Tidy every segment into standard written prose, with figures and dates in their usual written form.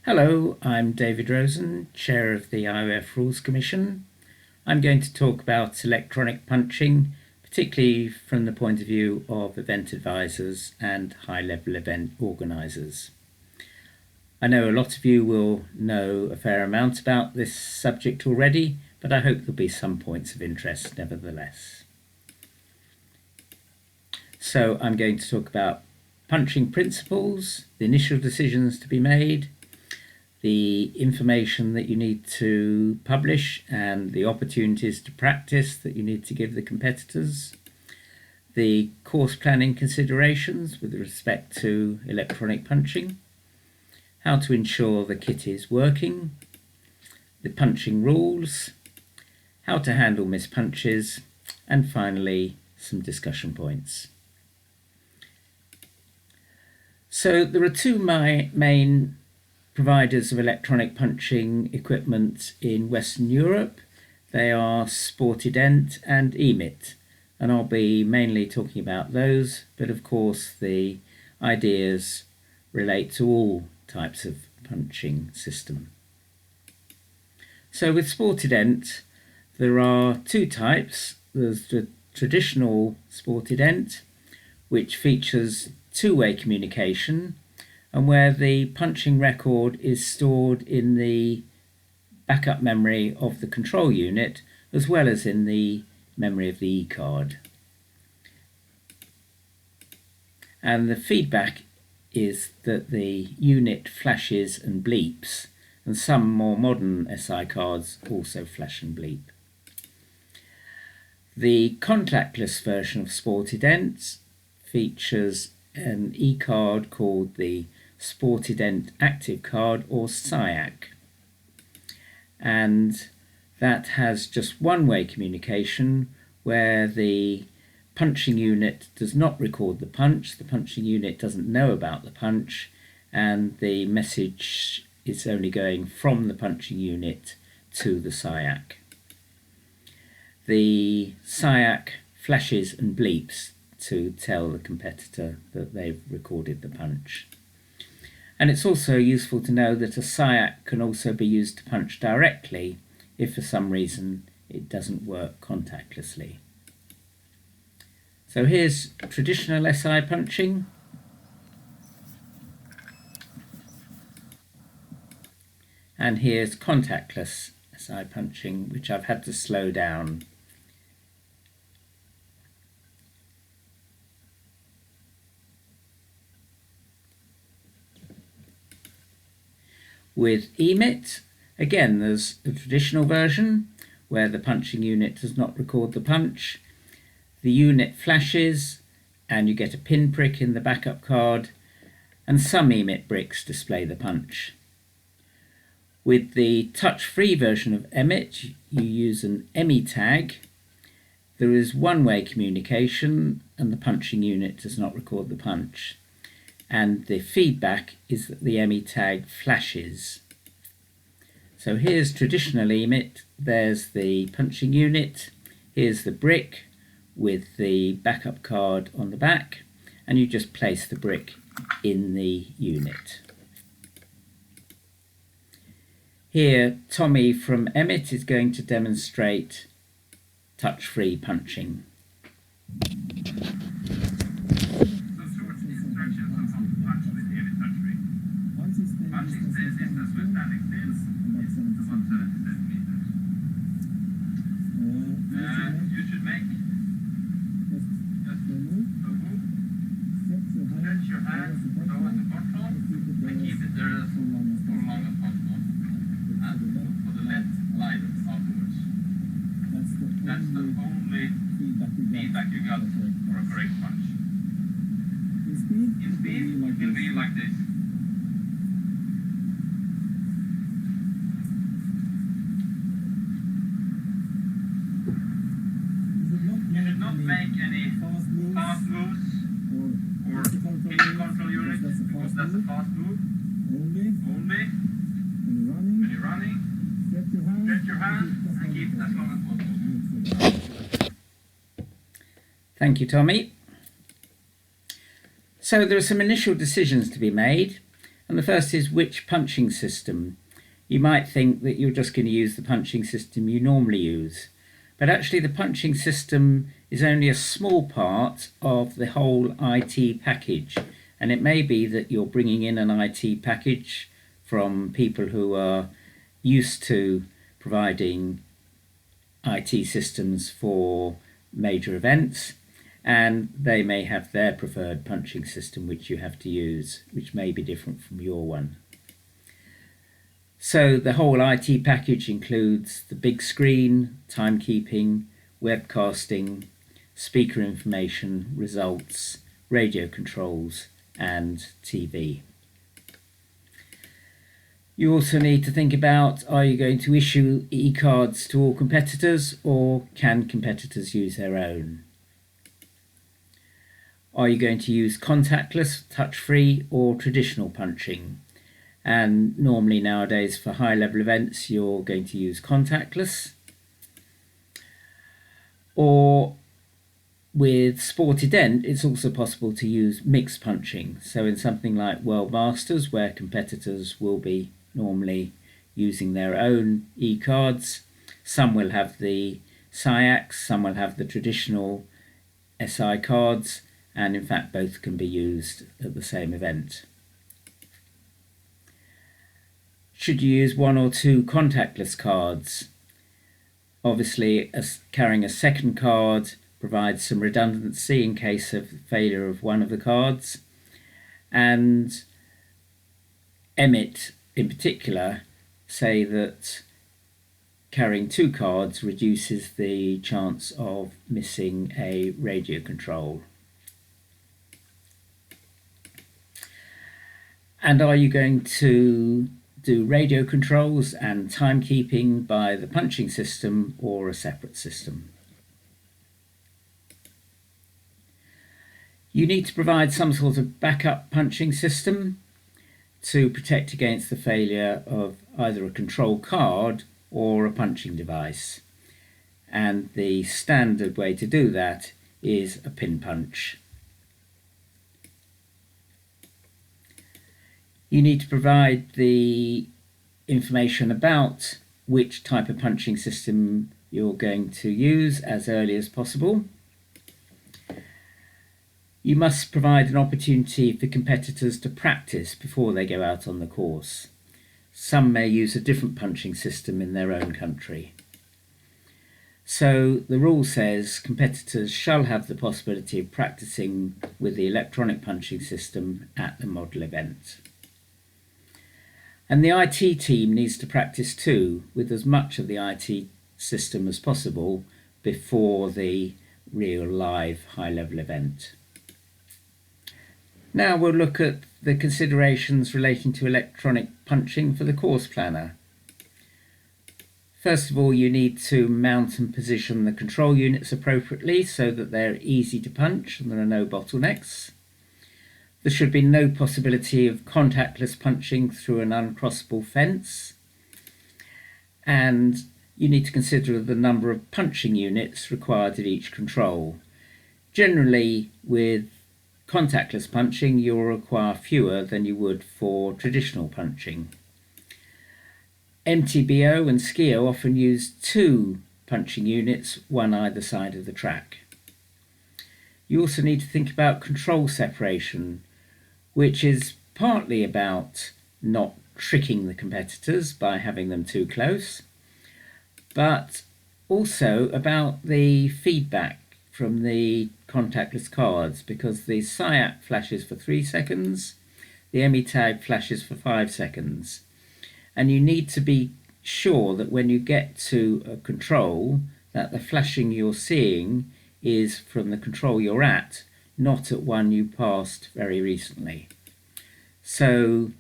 Hello, I'm David Rosen, Chair of the IOF Rules Commission. I'm going to talk about electronic punching, particularly from the point of view of event advisors and high-level event organisers. I know a lot of you will know a fair amount about this subject already, but I hope there'll be some points of interest nevertheless. So I'm going to talk about punching principles, the initial decisions to be made, the information that you need to publish and the opportunities to practice that you need to give the competitors, the course planning considerations with respect to electronic punching, how to ensure the kit is working, the punching rules, how to handle mispunches, and finally some discussion points. So there are two main providers of electronic punching equipment in Western Europe. They are Sporty Dent and EMIT, and I'll be mainly talking about those, but of course the ideas relate to all types of punching system. So with Sporty Dent there are two types. There's the traditional Sporty Dent, which features two-way communication and where the punching record is stored in the backup memory of the control unit as well as in the memory of the Ecard. And the feedback is that the unit flashes and bleeps, and some more modern SI cards also flash and bleep. The contactless version of Sporty Dent features an E-card called the Sporty Dent Active Card or SIAC, and that has just one-way communication where the punching unit does not record the punching unit doesn't know about the punch, and the message is only going from the punching unit to the SIAC. The SIAC flashes and bleeps to tell the competitor that they've recorded the punch. And it's also useful to know that a SIAC can also be used to punch directly if for some reason it doesn't work contactlessly. So here's traditional SI punching. And here's contactless SI punching, which I've had to slow down. With EMIT, again there's a traditional version where the punching unit does not record the punch. The unit flashes and you get a pinprick in the backup card, and some EMIT bricks display the punch. With the touch-free version of EMIT, you use an EMI tag. There is one-way communication and the punching unit does not record the punch. And the feedback is that the EMI tag flashes. So here's traditional EMIT, there's the punching unit, here's the brick with the backup card on the back, and you just place the brick in the unit. Here Tommy from EMIT is going to demonstrate touch-free punching. Punching stays distance with standing still is to 170 centimeters. You should make just no move. Stretch your hand towards the control and keep it there as long as possible. And for the left line afterwards. That's the only feedback you got for a correct punch. In speed, it will be like this. Not make any fast moves or hit the control unit because that's a fast move. Only when you're running, stretch your hand and keep it as long as possible. Thank you, Tommy. So there are some initial decisions to be made. And the first is which punching system. You might think that you're just going to use the punching system you normally use, but actually the punching system is only a small part of the whole IT package, and it may be that you're bringing in an IT package from people who are used to providing IT systems for major events, and they may have their preferred punching system which you have to use, which may be different from your one. So the whole IT package includes the big screen, timekeeping, webcasting, speaker information, results, radio controls, and TV. You also need to think about, are you going to issue e-cards to all competitors, or can competitors use their own? Are you going to use contactless, touch-free, or traditional punching? And normally nowadays for high-level events you're going to use contactless. Or with Sporty Dent it's also possible to use mixed punching. So in something like World Masters, where competitors will be normally using their own e-cards, some will have the SIACs, some will have the traditional SI cards, and in fact both can be used at the same event. Should you use one or two contactless cards? Obviously, carrying a second card provides some redundancy in case of failure of one of the cards, and Emmett in particular say that carrying two cards reduces the chance of missing a radio control. And are you going to do radio controls and timekeeping by the punching system or a separate system? You need to provide some sort of backup punching system to protect against the failure of either a control card or a punching device. And the standard way to do that is a pin punch. You need to provide the information about which type of punching system you're going to use as early as possible. You must provide an opportunity for competitors to practice before they go out on the course. Some may use a different punching system in their own country. So the rule says competitors shall have the possibility of practicing with the electronic punching system at the model event. And the IT team needs to practice too, with as much of the IT system as possible before the real live high-level event. Now we'll look at the considerations relating to electronic punching for the course planner. First of all, you need to mount and position the control units appropriately so that they're easy to punch and there are no bottlenecks. There should be no possibility of contactless punching through an uncrossable fence. And you need to consider the number of punching units required at each control. Generally, with contactless punching, you'll require fewer than you would for traditional punching. MTBO and SKIO often use 2 punching units, one either side of the track. You also need to think about control separation, which is partly about not tricking the competitors by having them too close, but also about the feedback from the contactless cards, because the SIAC flashes for 3 seconds, the ME tag flashes for 5 seconds, and you need to be sure that when you get to a control that the flashing you're seeing is from the control you're at, not at one you passed very recently. So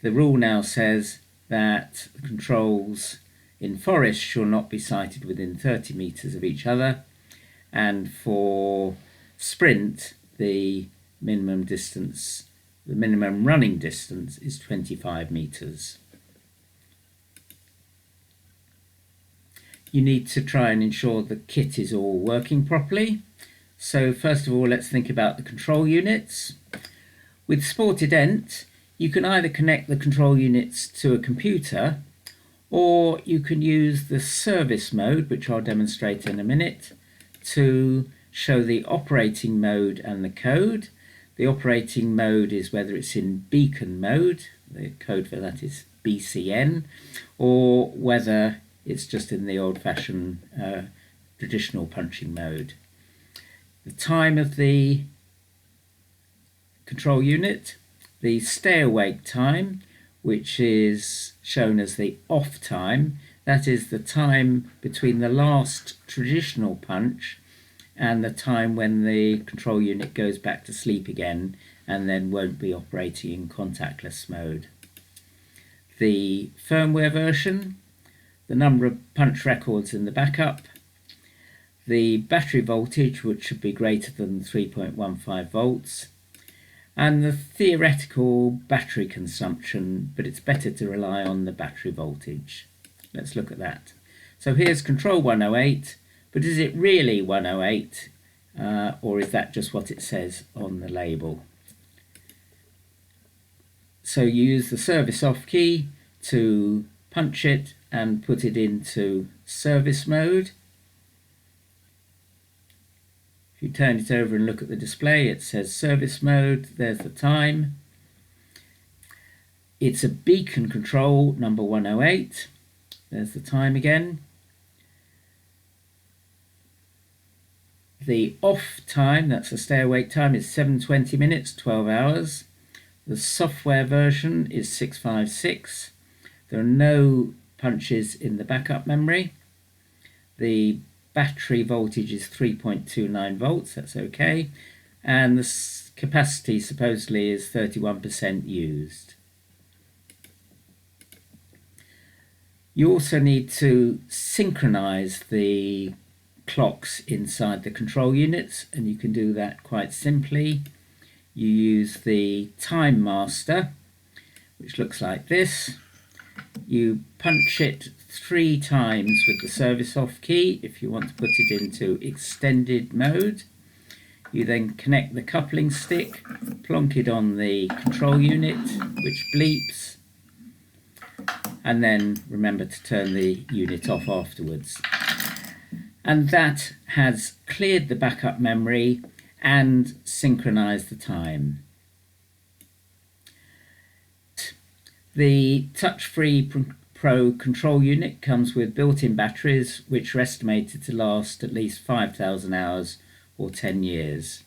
the rule now says that the controls in forest shall not be sighted within 30 metres of each other, and for sprint the minimum distance, the minimum running distance is 25 metres. You need to try and ensure the kit is all working properly. So first of all, let's think about the control units. With Sporty Dent, You can either connect the control units to a computer, or you can use the service mode, which I'll demonstrate in a minute, to show the operating mode and the code. The operating mode is whether it's in beacon mode, the code for that is BCN, or whether it's just in the old-fashioned traditional punching mode. The time of the control unit, the stay awake time, which is shown as the off time, that is the time between the last traditional punch and the time when the control unit goes back to sleep again and then won't be operating in contactless mode. The firmware version, the number of punch records in the backup, the battery voltage, which should be greater than 3.15 volts, and the theoretical battery consumption, but it's better to rely on the battery voltage. Let's look at that. So here's control 108, but is it really 108 or is that just what it says on the label? So you use the service off key to punch it and put it into service mode. If you turn it over and look at the display, it says service mode, there's the time. It's a beacon control number 108, there's the time again. The off time, that's the stay awake time, is 7:20 minutes, 12 hours. The software version is 656. There are no punches in the backup memory. The battery voltage is 3.29 volts, that's okay. And the capacity supposedly is 31% used. You also need to synchronize the clocks inside the control units, and you can do that quite simply. You use the time master, which looks like this. You punch it 3 times with the service off key if you want to put it into extended mode. You then connect the coupling stick, plonk it on the control unit, which bleeps, and then remember to turn the unit off afterwards. And that has cleared the backup memory and synchronized the time. The touch-free Pro control unit comes with built-in batteries which are estimated to last at least 5,000 hours or 10 years.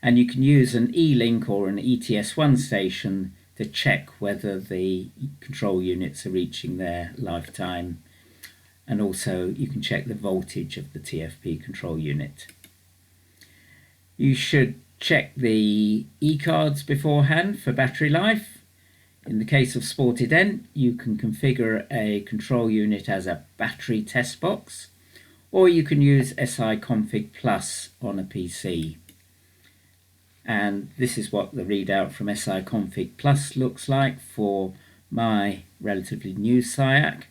And you can use an E-Link or an ETS1 station to check whether the control units are reaching their lifetime, and also you can check the voltage of the TFP control unit. You should check the Ecards beforehand for battery life. In the case of Sporty Dent, you can configure a control unit as a battery test box, or you can use SI Config Plus on a PC. And this is what the readout from SI Config Plus looks like for my relatively new SIAC.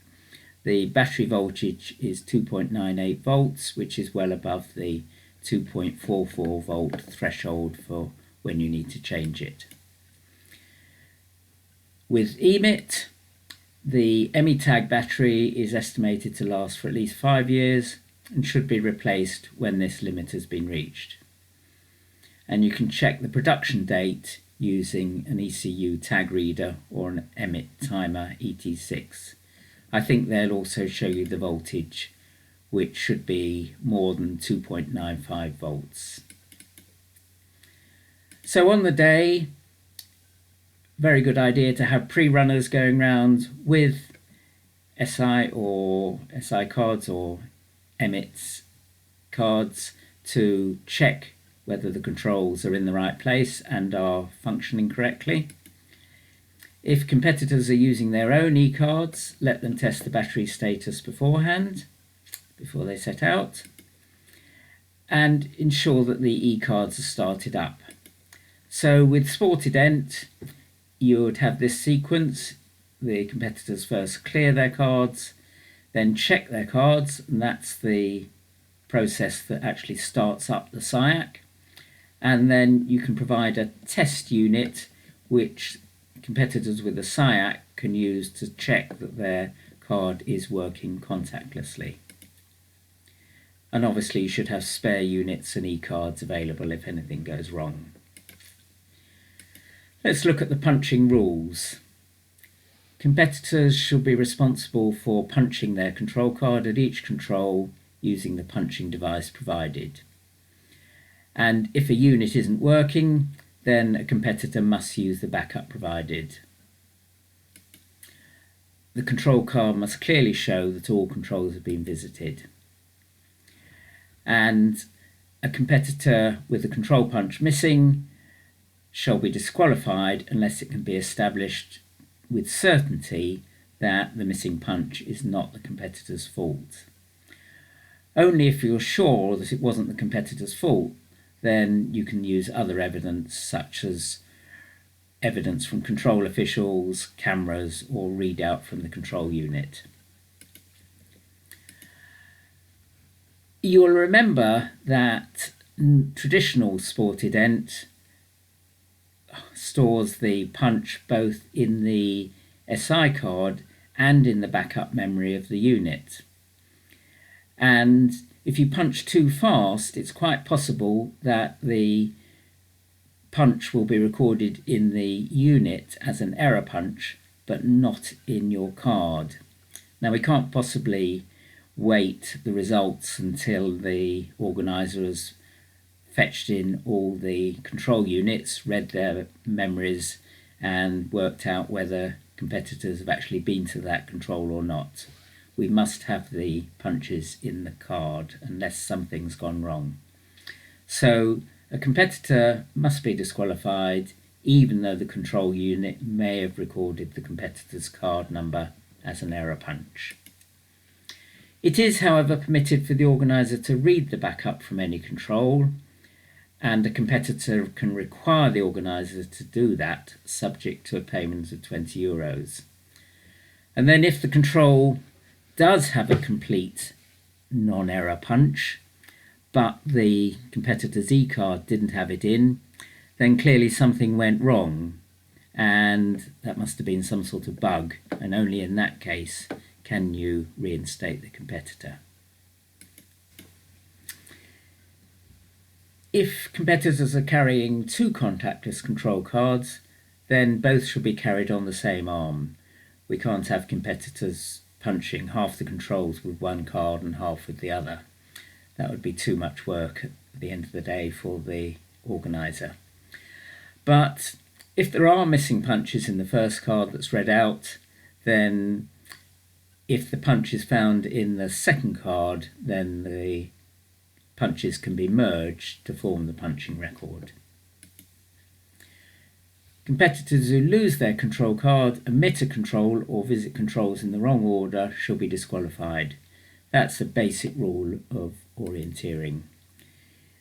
The battery voltage is 2.98 volts, which is well above the 2.44 volt threshold for when you need to change it. With EMIT, the EMI-tag battery is estimated to last for at least 5 years and should be replaced when this limit has been reached. And you can check the production date using an ECU tag reader or an EMIT timer ET6. I think they'll also show you the voltage, which should be more than 2.95 volts. So on the day, very good idea to have pre-runners going around with SI or SI cards or EMITS cards to check whether the controls are in the right place and are functioning correctly. If competitors are using their own e-cards, let them test the battery status beforehand, before they set out, and ensure that the e-cards are started up. So with Sporty Dent, you would have this sequence. The competitors first clear their cards, then check their cards, and that's the process that actually starts up the SIAC. And then you can provide a test unit which competitors with a SIAC can use to check that their card is working contactlessly. And obviously you should have spare units and e-cards available if anything goes wrong. Let's look at the punching rules. Competitors should be responsible for punching their control card at each control using the punching device provided. And if a unit isn't working, then a competitor must use the backup provided. The control card must clearly show that all controls have been visited. And a competitor with a control punch missing shall be disqualified unless it can be established with certainty that the missing punch is not the competitor's fault. Only if you're sure that it wasn't the competitor's fault, then you can use other evidence such as evidence from control officials, cameras, or readout from the control unit. You'll remember that traditional Sporty Dent stores the punch both in the SI card and in the backup memory of the unit. And if you punch too fast, it's quite possible that the punch will be recorded in the unit as an error punch, but not in your card. Now, we can't possibly wait the results until the organiser has fetched in all the control units, read their memories, and worked out whether competitors have actually been to that control or not. We must have the punches in the card unless something's gone wrong. So a competitor must be disqualified even though the control unit may have recorded the competitor's card number as an error punch. It is, however, permitted for the organiser to read the backup from any control, and a competitor can require the organiser to do that subject to a payment of €20. And then if the control does have a complete non-error punch, but the competitor's e-card didn't have it in, then clearly something went wrong, and that must have been some sort of bug, and only in that case can you reinstate the competitor. If competitors are carrying two contactless control cards, then both should be carried on the same arm. We can't have competitors punching half the controls with one card and half with the other. That would be too much work at the end of the day for the organiser. But if there are missing punches in the first card that's read out, then if the punch is found in the second card, then the punches can be merged to form the punching record. Competitors who lose their control card, omit a control, or visit controls in the wrong order shall be disqualified. That's a basic rule of orienteering.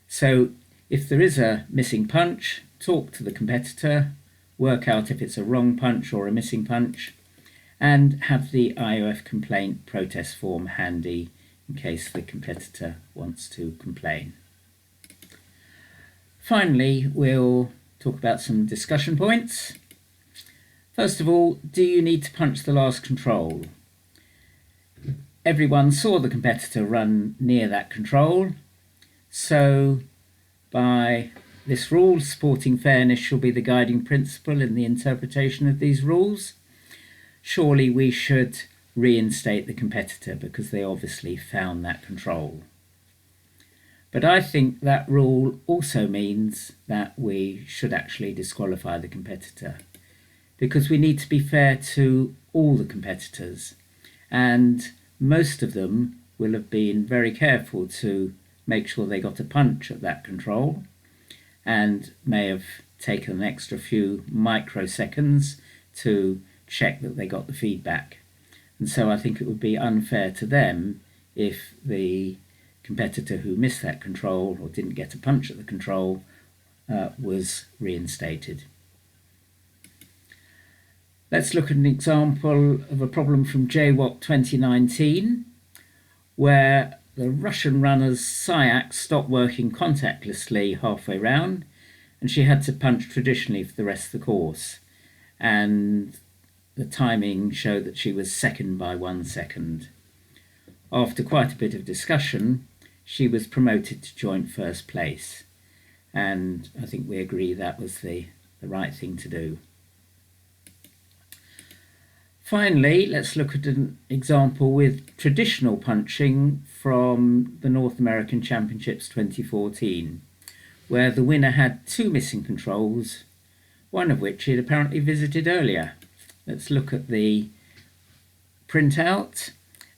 So if there is a missing punch, talk to the competitor, work out if it's a wrong punch or a missing punch, and have the IOF complaint protest form handy in case the competitor wants to complain. Finally, we'll talk about some discussion points. First of all, do you need to punch the last control? Everyone saw the competitor run near that control, so by this rule, sporting fairness shall be the guiding principle in the interpretation of these rules. Surely we should reinstate the competitor because they obviously found that control. But I think that rule also means that we should actually disqualify the competitor because we need to be fair to all the competitors, and most of them will have been very careful to make sure they got a punch at that control and may have taken an extra few microseconds to check that they got the feedback. And so I think it would be unfair to them if the competitor who missed that control or didn't get a punch at the control was reinstated. Let's look at an example of a problem from JWOC 2019 where the Russian runner's SIAC stopped working contactlessly halfway round and she had to punch traditionally for the rest of the course. and the timing showed that she was second by 1 second. After quite a bit of discussion, she was promoted to joint first place, and I think we agree that was the right thing to do. Finally, let's look at an example with traditional punching from the North American Championships 2014, where the winner had 2 missing controls, one of which he'd apparently visited earlier. Let's look at the printout,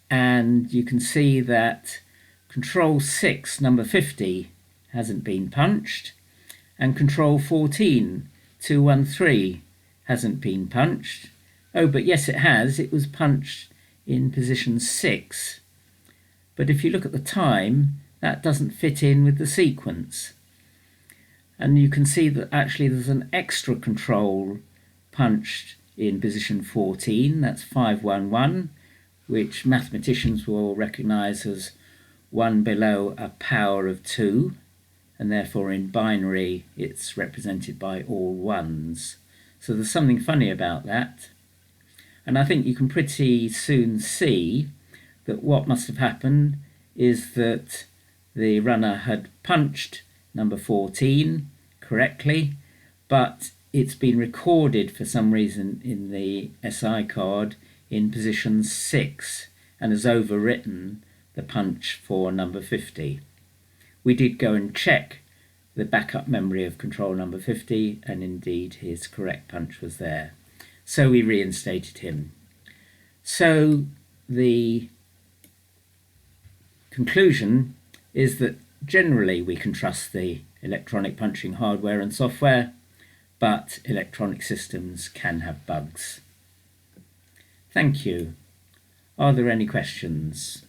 and you can see that control 6, number 50, hasn't been punched, and control 14, 213, hasn't been punched. Oh, but yes, it has. It was punched in position 6. But if you look at the time, that doesn't fit in with the sequence. And you can see that actually there's an extra control punched in position 14. That's 511, which mathematicians will recognise as 1 below a power of 2. And therefore in binary, it's represented by all ones. So there's something funny about that. And I think you can pretty soon see that what must have happened is that the runner had punched number 14 correctly, but it's been recorded for some reason in the SI card in position 6 and has overwritten the punch for number 50. We did go and check the backup memory of control number 50, and indeed his correct punch was there. So we reinstated him. So the conclusion is that generally we can trust the electronic punching hardware and software, but electronic systems can have bugs. Thank you. Are there any questions?